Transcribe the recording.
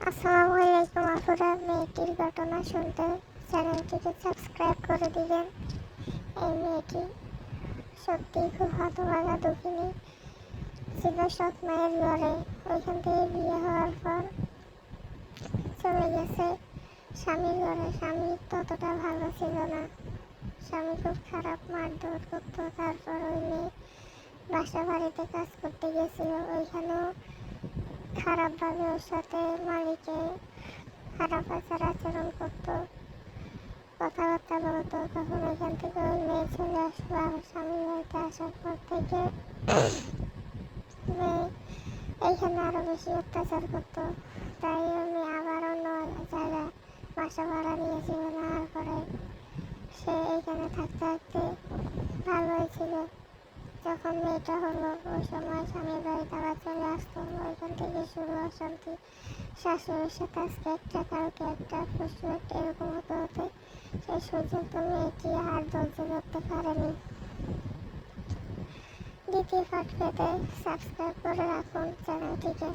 আসসালামু আলাইকুম আপুরা, মেয়েটির ঘটনা শুনতে চ্যানেলটিকে সাবস্ক্রাইব করে দিবেন। এই মেয়েটি সত্যিই খুব হতভাগা দুঃখিনী ছিল, সৎ মায়ের ঘরে। ওইখান থেকে বিয়ে হওয়ার পর চলে গেছে স্বামীর ঘরে। স্বামী ততটা ভালো ছিল না, স্বামী খুব খারাপ, মারধর করতো। তারপর ওই মেয়ে বাসা বাড়িতে কাজ করতে গেছিল, ওইখানেও খারাপভাবে ওর সাথে মালিকে খারাপ আচরণ করতো, কথাবার্তা বলতো। তখন ওইখান থেকে ওই মেয়ে চলে আসলো। আমার স্বামীর বাড়িতে আসার পর থেকে মেয়ে এইখানে আরো বেশি অত্যাচার করতো। তাই আমি আবার অন্য জায়গায় বাসা ভাড়া নিয়েছিল। নেওয়ার পরে সে এইখানে থাকতে থাকতে ভালোই ছিল। যখন মেয়েটা হলো ওই সময় স্বামীর বাড়িতে আবার চলে আসতো। ওইখান থেকে শুরু অশান্তি। শাশুড়ির সাথে আজকে একটা, কালকে একটা, পরশু একটা, এরকম হতে হতে শেষ পর্যন্ত মেয়েটি আর ধৈর্য ধরতে পারেনি। দ্বিতীয় পার্ট পেতে সাবস্ক্রাইব করে রাখুন চ্যানেলটিকে।